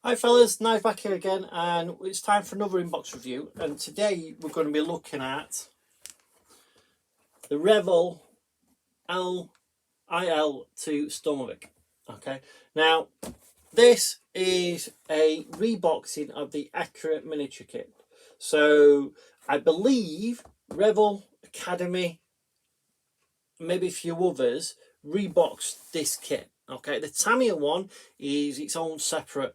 Hi fellas, Knife back here again, and it's time for another inbox review. And today we're going to be looking at the Revell IL to Stormovik. Okay, now this is a reboxing of the Accurate miniature kit. So I believe Revell Academy, maybe a few others, reboxed this kit. Okay, the Tamiya one is its own separate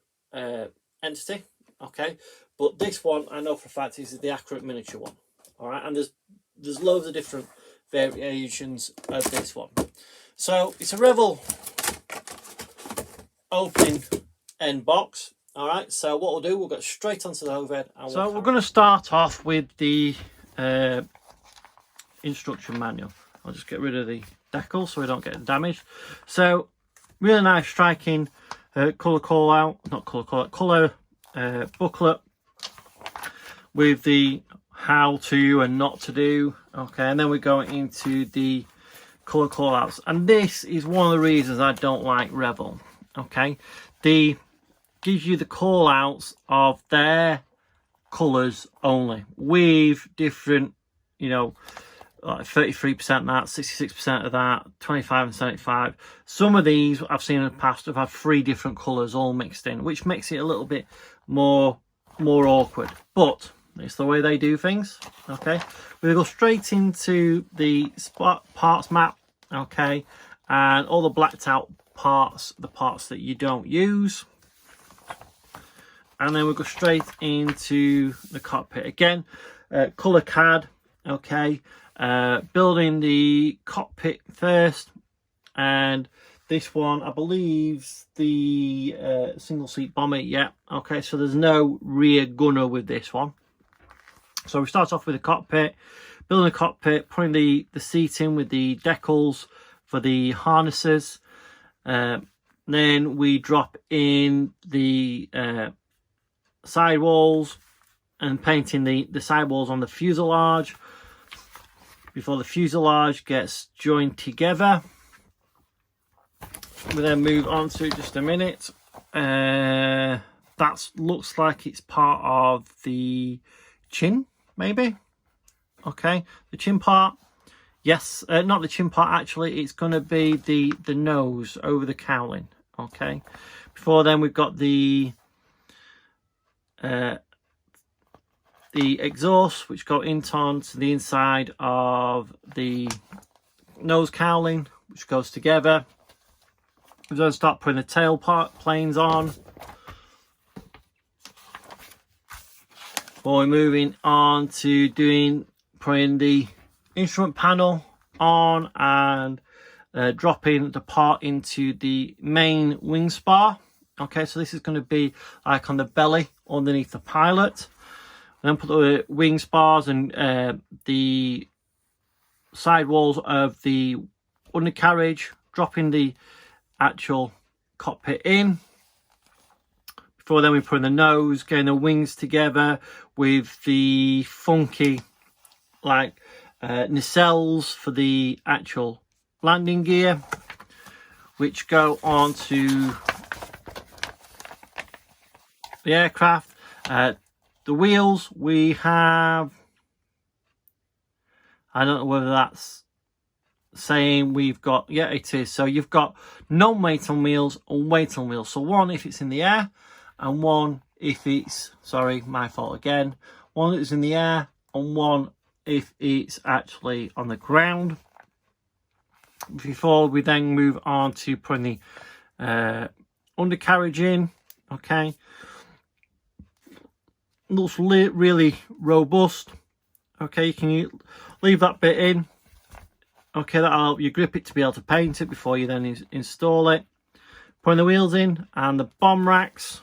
entity. Okay, but this one I know for a fact is the Accurate miniature one. All right, and there's loads of different variations of this one. So it's a Revell opening end box. All right, so what we'll do, we'll get straight onto the overhead. So we're going to start off with the instruction manual. I'll just get rid of the decal so we don't get damaged. So really nice striking colour call out, not colour call out, colour booklet with the how to and not to do. Okay, and then we go into the colour call outs, and this is one of the reasons I don't like Revell. Okay, the gives you the call outs of their colours only with different, you know, like 33% that, 66% of that, 25 and 75. Some of these I've seen in the past have had 3 different colours all mixed in, which makes it a little bit more awkward, but it's the way they do things. Okay, we'll go straight into the parts map. Okay, and all the blacked out parts, the parts that you don't use, and then we'll go straight into the cockpit again. Color CAD. Okay, building the cockpit first, and this one I believe the single seat bomber. Yeah, okay, so there's no rear gunner with this one. So we start off with the cockpit, building the cockpit, putting the seat in with the decals for the harnesses. Then we drop in the sidewalls and painting the sidewalls on the fuselage before the fuselage gets joined together. We then move on to just a minute. That looks like it's part of the chin, maybe. Okay, the chin part. Yes, not the chin part actually. It's going to be the nose over the cowling. Okay. Before then, we've got the exhaust, which go onto the inside of the nose cowling, which goes together. We're going to start putting the tail planes on. We're moving on to putting the instrument panel on and dropping the part into the main wing spar. Okay, so this is going to be like on the belly underneath the pilot. And then put the wing spars and the sidewalls of the undercarriage, dropping the actual cockpit in. Before then we put in the nose, getting the wings together with the funky like nacelles for the actual landing gear, which go on to the aircraft. The wheels, we have, I don't know whether that's saying we've got, yeah it is, so you've got non-weight on wheels and weight on wheels. So one if it's in the air, and one if it's, sorry, my fault again, one that is in the air and one if it's actually on the ground. Before we then move on to putting the undercarriage in. Okay, looks really robust. Okay, you can leave that bit in. Okay, that'll help you grip it to be able to paint it before you then install it. Putting the wheels in and the bomb racks.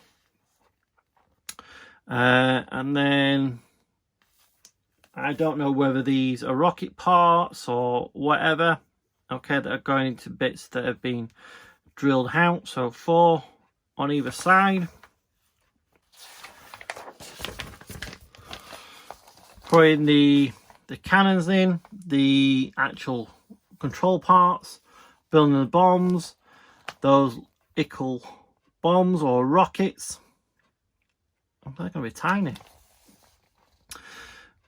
And then I don't know whether these are rocket parts or whatever. Okay, that are going into bits that have been drilled out. So 4 on either side. Putting the cannons in, the actual control parts, building the bombs, those IL bombs or rockets. They're going to be tiny.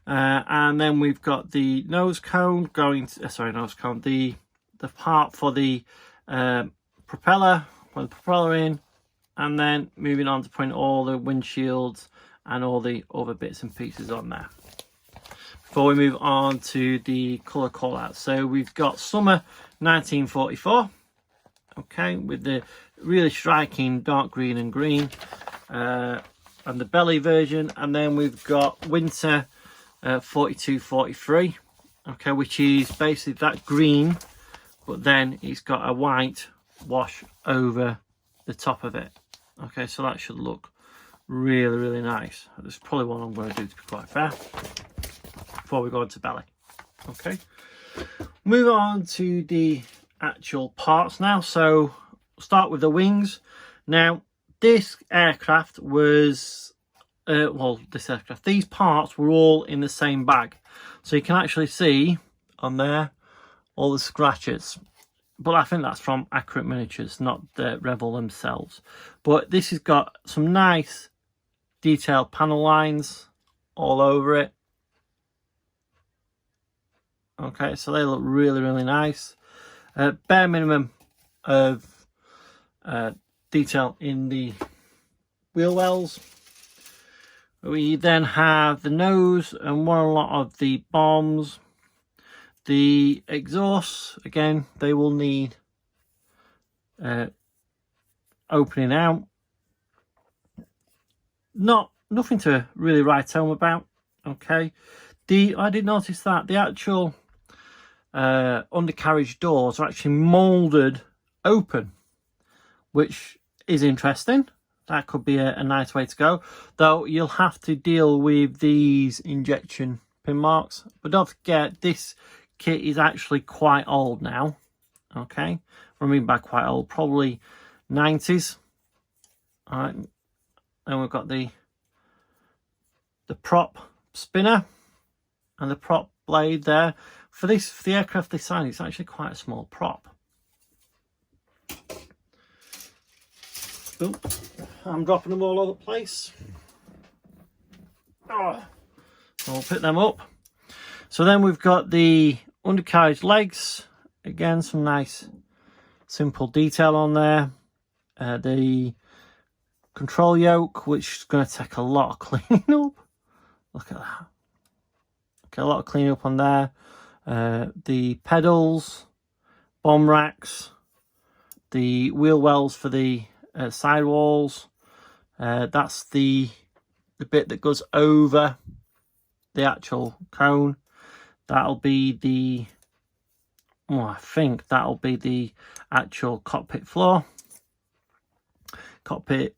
And then we've got the nose cone going to, nose cone, the part for the propeller, put the propeller in, and then moving on to putting all the windshields and all the other bits and pieces on there. Before we move on to the colour call out, so we've got summer 1944, okay, with the really striking dark green and green, and the belly version, and then we've got winter 42-43, okay, which is basically that green, but then it's got a white wash over the top of it. Okay, so that should look really, really nice. That's probably what I'm going to do, to be quite fair, before we go into belly. Okay, move on to the actual parts now. So start with the wings. Now this aircraft was these parts were all in the same bag, so you can actually see on there all the scratches, but I think that's from Accurate Miniatures, not the Revell themselves. But this has got some nice detailed panel lines all over it. Okay, so they look really, really nice. Bare minimum of detail in the wheel wells. We then have the nose and a lot of the bombs. The exhausts, again, they will need opening out. Nothing to really write home about. Okay, I did notice that the actual undercarriage doors are actually moulded open, which is interesting. That could be a nice way to go, though you'll have to deal with these injection pin marks. But don't forget, this kit is actually quite old now. Okay, what I mean by quite old, probably 90s. All right, then we've got the prop spinner and the prop blade there. For the aircraft this size, it's actually quite a small prop. Oop, I'm dropping them all over the place. Oh, I'll pick them up. So then we've got the undercarriage legs. Again, some nice simple detail on there. The control yoke, which is going to take a lot of cleaning up. Look at that. Okay, a lot of cleaning up on there. The pedals, bomb racks, the wheel wells for the sidewalls. That's the bit that goes over the actual cone. That'll be the, I think that'll be the actual cockpit floor. Cockpit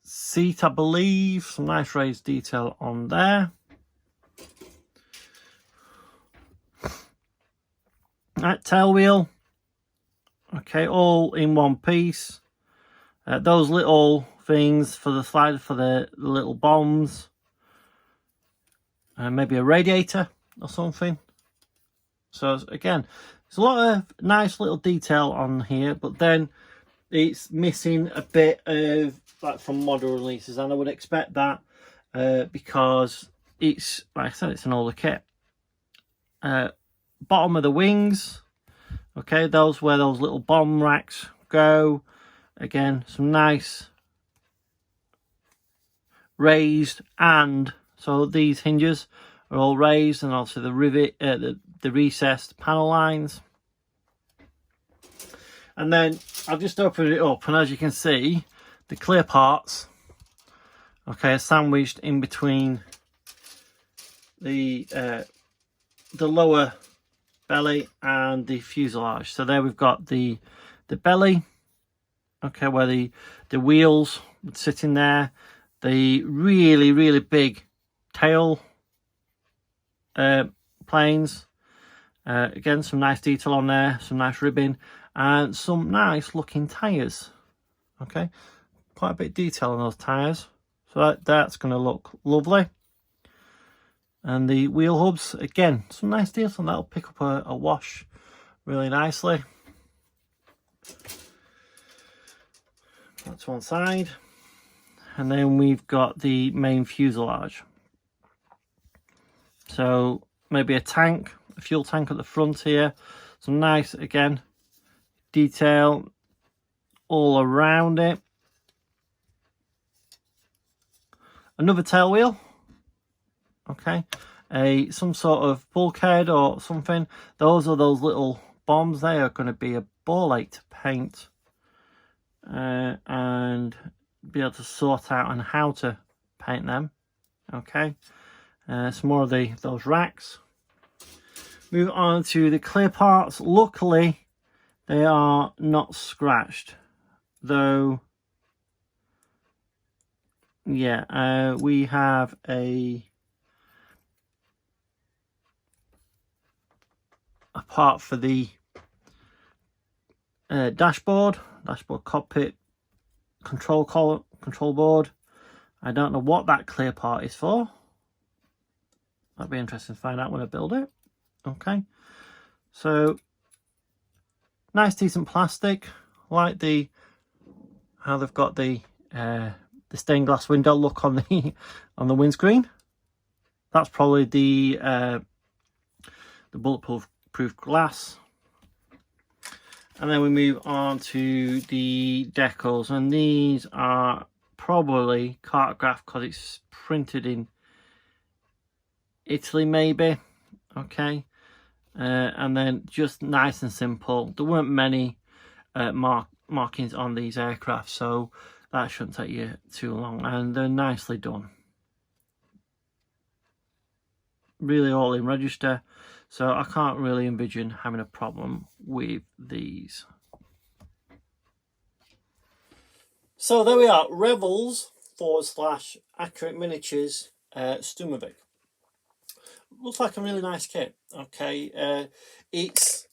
seat, I believe. Some nice raised detail on there. Right, tail wheel. Okay, all in one piece. Those little things for the slider for the little bombs. Maybe a radiator or something. So again, there's a lot of nice little detail on here, but then it's missing a bit of like from model releases, and I would expect that because it's, like I said, it's an older kit. Bottom of the wings, okay, those where those little bomb racks go. Again, some nice raised, and so these hinges are all raised, and also the rivet, the recessed panel lines. And then I've just opened it up, and as you can see, the clear parts, okay, are sandwiched in between the lower belly and the fuselage. So there we've got the belly, okay, where the wheels would sit in there. The really, really big tail planes. Again, some nice detail on there, some nice ribbing, and some nice looking tyres. Okay, quite a bit of detail on those tyres. So that's going to look lovely. And the wheel hubs, again, some nice detail on that. Will pick up a wash really nicely. That's one side. and then we've got the main fuselage. So maybe a tank, a fuel tank at the front here. Some nice, again, detail all around it. Another tail wheel. Okay, some sort of bulkhead or something. Those are those little bombs. They are going to be a ball ache to paint and be able to sort out on how to paint them. Okay, some more of those racks. Move on to the clear parts. Luckily, they are not scratched, though. Yeah, we have a part for the dashboard cockpit control board. I don't know what that clear part is for. That'd be interesting to find out when I build it. Okay, so nice decent plastic. Like how they've got the stained glass window look on the windscreen. That's probably the bulletproof glass. And then we move on to the decals, and these are probably cartograph because it's printed in Italy maybe. Okay, and then just nice and simple. There weren't many markings on these aircraft, so that shouldn't take you too long, and they're nicely done. Really all in register, so I can't really envision having a problem with these. So there we are, Revell's / Accurate Miniatures Stormovik. Looks like a really nice kit. Okay, it's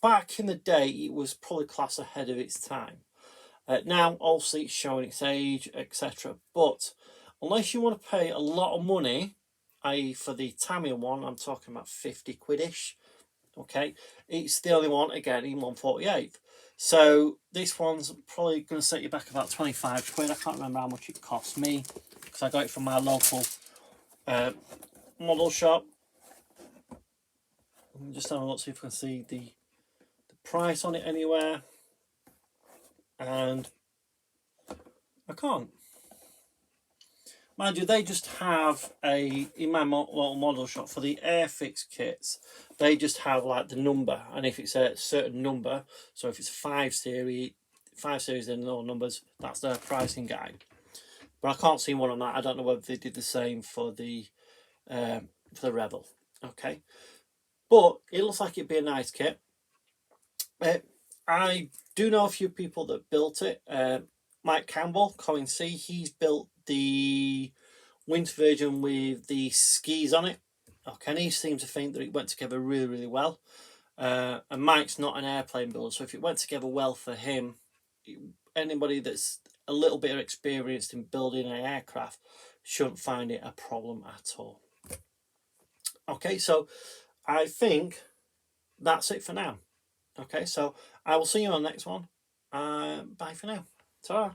back in the day, it was probably class ahead of its time. Now, obviously, it's showing its age, etc. But unless you want to pay a lot of money, i.e. for the Tamiya one, I'm talking about 50 quid-ish. Okay, it's the only one, again, in 1/48. So this one's probably going to set you back about 25 quid. I can't remember how much it cost me because I got it from my local model shop. Just have a look, see if I can see the price on it anywhere. And I can't. Mind you, they just have in my local model shop for the Airfix kits, they just have like the number, and if it's a certain number, so if it's 5 series in all numbers, that's their pricing guide. But I can't see one on that. I don't know whether they did the same for the Revell. Okay, but it looks like it'd be a nice kit. I do know a few people that built it. Mike Campbell, Coin C, he's built the winter version with the skis on it. Okay, and he seems to think that it went together really, really well. And Mike's not an airplane builder, so if it went together well for him, anybody that's a little bit experienced in building an aircraft shouldn't find it a problem at all. Okay, so I think that's it for now. Okay, so I will see you on the next one. Bye for now. Ta-ra.